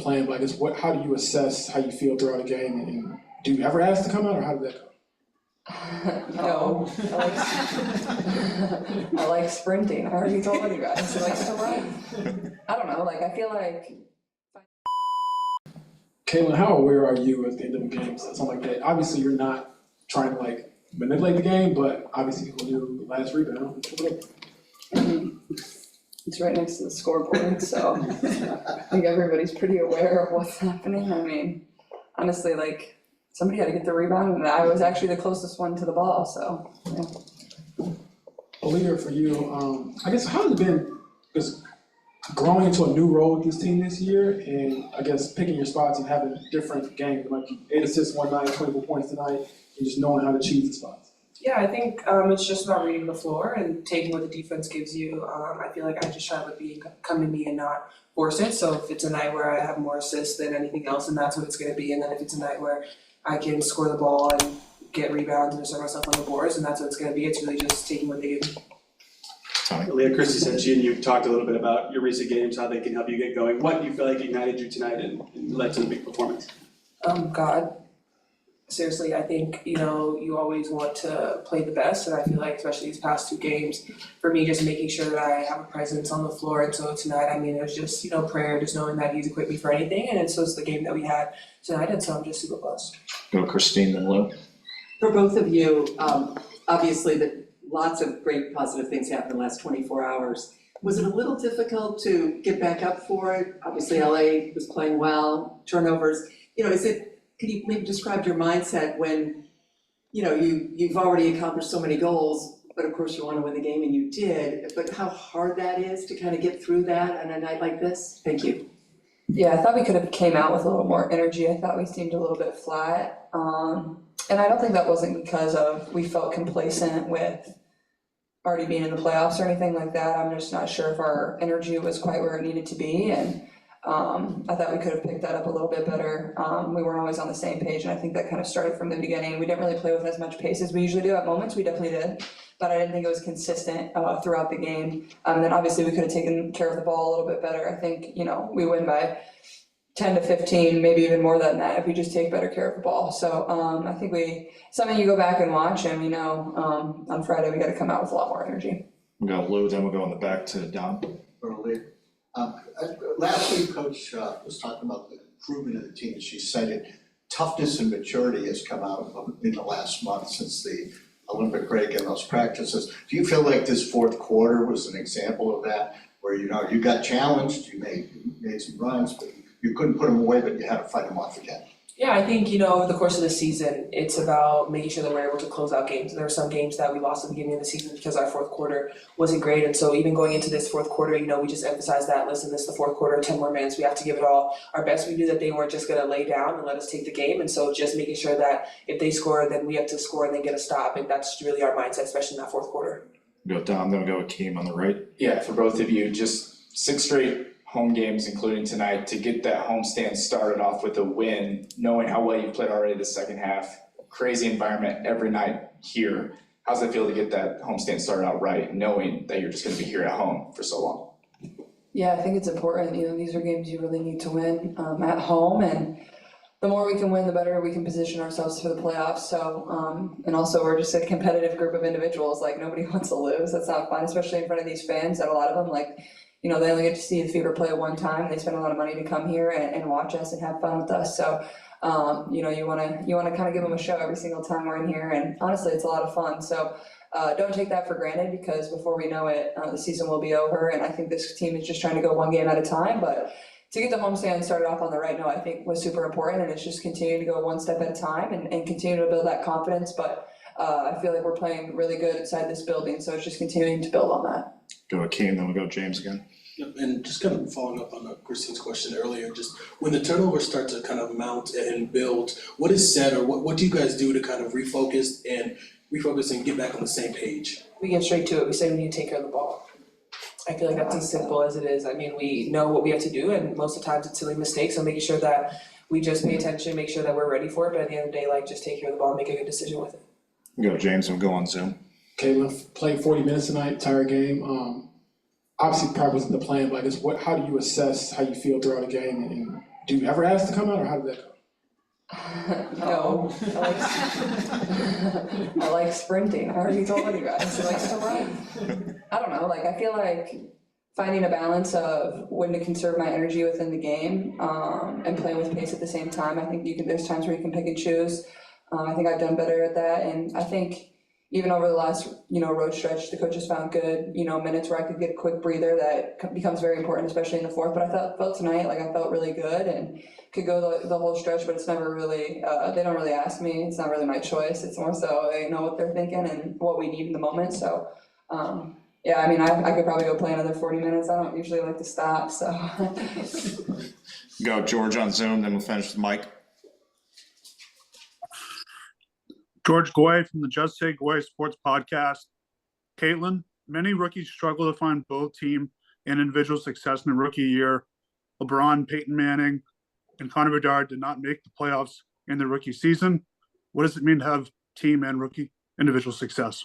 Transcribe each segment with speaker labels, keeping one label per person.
Speaker 1: plan, but I guess how do you assess how you feel throughout a game, and do you ever ask to come out, or how did that go?
Speaker 2: No, I like sprinting. I already told you guys, he likes to run. I don't know, like I feel like.
Speaker 1: Kaylin, how aware are you at the end of the game, something like that? Obviously, you're not trying to like manipulate the game, but obviously when you last rebound,
Speaker 2: It's right next to the scoreboard, so I think everybody's pretty aware of what's happening. I mean, honestly, like, somebody had to get the rebound, and I was actually the closest one to the ball, so, yeah.
Speaker 1: Aliyah, for you, I guess how has it been just growing into a new role with this team this year, and I guess picking your spots and having different games, like 8 assists one night, 24 points tonight, and just knowing how to choose the spots?
Speaker 3: Yeah, I think it's just about reading the floor and taking what the defense gives you. I feel like I just try to let it come to me and not force it. So if it's a night where I have more assists than anything else, then that's what it's going to be. And then if it's a night where I can score the ball and get rebounds and assert myself on the boards, and that's what it's going to be. It's really just taking what they give me.
Speaker 4: Aliyah, Christy sent you, and you talked a little bit about your recent games, how they can help you get going. What do you feel like ignited you tonight and led to the big performance?
Speaker 3: God. Seriously, I think, you always want to play the best, and I feel like especially these past 2 games, for me, just making sure that I have a presence on the floor. And so tonight, I mean, it was just, prayer, just knowing that he's equipped me for anything, and so it's the game that we had tonight, and so I'm just super blessed.
Speaker 5: Go Christine, then Lou.
Speaker 6: For both of you, obviously lots of great positive things happened in the last 24 hours. Was it a little difficult to get back up for it? Obviously LA was playing well, turnovers. Could you maybe describe your mindset when, you've already accomplished so many goals, but of course you want to win the game, and you did, but how hard that is to kind of get through that on a night like this? Thank you.
Speaker 2: Yeah, I thought we could have came out with a little more energy. I thought we seemed a little bit flat. And I don't think that wasn't because we felt complacent with already being in the playoffs or anything like that. I'm just not sure if our energy was quite where it needed to be, and I thought we could have picked that up a little bit better. We weren't always on the same page, and I think that kind of started from the beginning. We didn't really play with as much pace as we usually do at moments. We definitely did, but I didn't think it was consistent throughout the game. And then obviously we could have taken care of the ball a little bit better. I think, we win by 10 to 15, maybe even more than that if we just take better care of the ball. So I think something you go back and watch, and we know on Friday we got to come out with a lot more energy.
Speaker 5: We'll go Lou, then we'll go in the back to Don.
Speaker 7: Early. Last week, Coach was talking about the improvement of the team. She said it, toughness and maturity has come out in the last month since the Olympic break and those practices. Do you feel like this fourth quarter was an example of that, where you got challenged, you made some runs, but you couldn't put them away, but you had to fight them off again?
Speaker 3: Yeah, I think, over the course of the season, it's about making sure that we're able to close out games. There were some games that we lost at the beginning of the season because our fourth quarter wasn't great. And so even going into this fourth quarter, we just emphasized that, listen, this is the fourth quarter, 10 more minutes. We have to give it all our best. We knew that they weren't just going to lay down and let us take the game. And so just making sure that if they score, then we have to score and then get a stop. And that's really our mindset, especially in that fourth quarter.
Speaker 5: We'll go Don, then we'll go with Keem on the right.
Speaker 8: Yeah, for both of you, just 6 straight home games, including tonight, to get that homestand started off with a win, knowing how well you played already the second half. Crazy environment every night here. How's it feel to get that homestand started out right, knowing that you're just going to be here at home for so long?
Speaker 2: Yeah, I think it's important. These are games you really need to win at home, and the more we can win, the better we can position ourselves for the playoffs. So, and also we're just a competitive group of individuals. Like, nobody wants to lose. That's not fun, especially in front of these fans. That a lot of them, they only get to see the Fever play one time. They spend a lot of money to come here and watch us and have fun with us. So, you want to kind of give them a show every single time we're in here. And honestly, it's a lot of fun. So don't take that for granted, because before we know it, the season will be over. And I think this team is just trying to go one game at a time. But to get the homestand started off on the right note, I think was super important. And it's just continuing to go one step at a time and continue to build that confidence. But I feel like we're playing really good inside this building. So it's just continuing to build on that.
Speaker 5: Go with Keem, then we'll go James again.
Speaker 1: Yep, and just kind of following up on Christine's question earlier, just when the turnovers start to kind of mount and build, what is said, or what do you guys do to kind of refocus and get back on the same page?
Speaker 3: We get straight to it. We say we need to take care of the ball. I feel like that's as simple as it is. I mean, we know what we have to do, and most of the times it's silly mistakes, so making sure that we just pay attention, make sure that we're ready for it, but at the end of the day, just take care of the ball and make a good decision with it.
Speaker 5: Go James, and we'll go on Zoom.
Speaker 1: Kaylin played 40 minutes tonight, entire game. Obviously, probably wasn't the plan, but I guess how do you assess how you feel throughout a game, and Do you ever ask to come out, or how did that go?
Speaker 2: No, I like sprinting. I already told you guys, he likes to run. I don't know, like, I feel like finding a balance of when to conserve my energy within the game, and playing with pace at the same time. I think there's times where you can pick and choose. I think I've done better at that, and I think even over the last, road stretch, the coaches found good, minutes where I could get a quick breather that becomes very important, especially in the fourth. But I felt tonight like I felt really good and could go the whole stretch, but it's never really, they don't really ask me. It's not really my choice. It's more so they know what they're thinking and what we need in the moment. So, yeah, I mean, I could probably go play another 40 minutes. I don't usually like to stop, so.
Speaker 5: Go George on Zoom, then we'll finish with Mike.
Speaker 9: George Goy from the Just Say Goy Sports Podcast. Caitlin, many rookies struggle to find both team and individual success in the rookie year. LeBron, Peyton Manning, and Connor Bedard did not make the playoffs in the rookie season. What does it mean to have team and rookie individual success?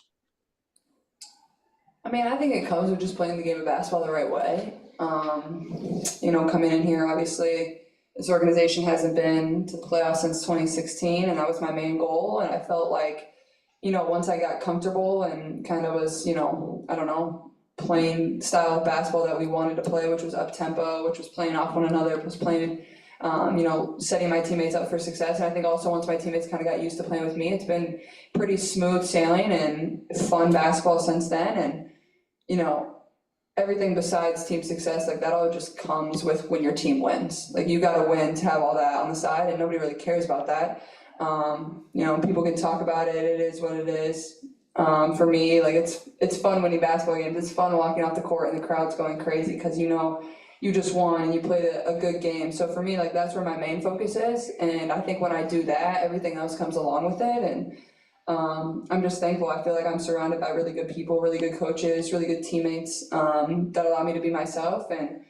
Speaker 2: I mean, I think it comes with just playing the game of basketball the right way. Coming in here, obviously, this organization hasn't been to the playoffs since 2016, and that was my main goal. And I felt like, once I got comfortable and kind of was, playing style of basketball that we wanted to play, which was up-tempo, which was playing off one another, was playing, setting my teammates up for success. And I think also once my teammates kind of got used to playing with me, it's been pretty smooth sailing and fun basketball since then. And, everything besides team success, like that all just comes with when your team wins. Like you gotta win to have all that on the side, and nobody really cares about that. People can talk about it, it is what it is. For me, like it's fun winning basketball games. It's fun walking off the court and the crowd's going crazy because you just won and you played a good game. So for me, like that's where my main focus is. And I think when I do that, everything else comes along with it. And I'm just thankful. I feel like I'm surrounded by really good people, really good coaches, really good teammates that allow me to be myself and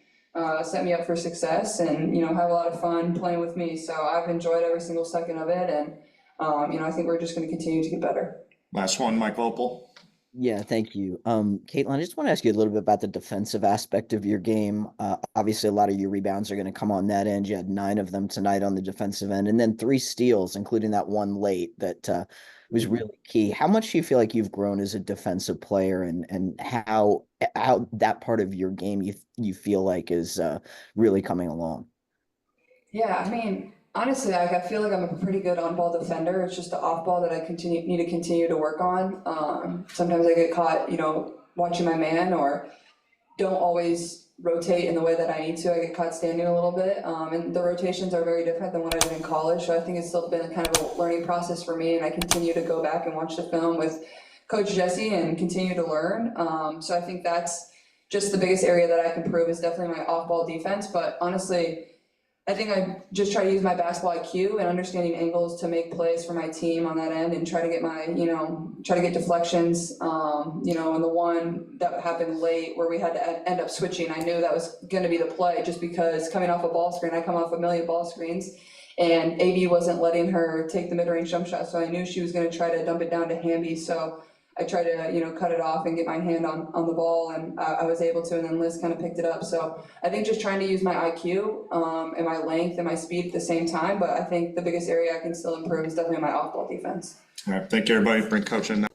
Speaker 2: set me up for success and, have a lot of fun playing with me. So I've enjoyed every single second of it. And, I think we're just going to continue to get better.
Speaker 5: Last one, Mike Vopel.
Speaker 10: Yeah, thank you. Caitlin, I just want to ask you a little bit about the defensive aspect of your game. Obviously, a lot of your rebounds are going to come on that end. You had 9 of them tonight on the defensive end, and then 3 steals, including that one late that was really key. How much do you feel like you've grown as a defensive player, and how that part of your game you feel like is really coming along?
Speaker 2: Yeah, I mean, honestly, I feel like I'm a pretty good on-ball defender. It's just the off-ball that I need to continue to work on. Sometimes I get caught, watching my man or don't always rotate in the way that I need to. I get caught standing a little bit. And the rotations are very different than what I did in college. So I think it's still been kind of a learning process for me. And I continue to go back and watch the film with Coach Jesse and continue to learn. So I think that's just the biggest area that I can improve is definitely my off-ball defense. But honestly, I think I just try to use my basketball IQ and understanding angles to make plays for my team on that end and try to get try to get deflections. And the one that happened late where we had to end up switching, I knew that was going to be the play just because coming off a ball screen, I come off a million ball screens and AD wasn't letting her take the mid-range jump shot. So I knew she was going to try to dump it down to Hamby. So I tried to, cut it off and get my hand on the ball, and I was able to, and then Liz kind of picked it up. So I think just trying to use my IQ and my length and my speed at the same time, but I think the biggest area I can still improve is definitely my off-ball defense.
Speaker 5: All right, thank you, everybody. Bring Coach in now.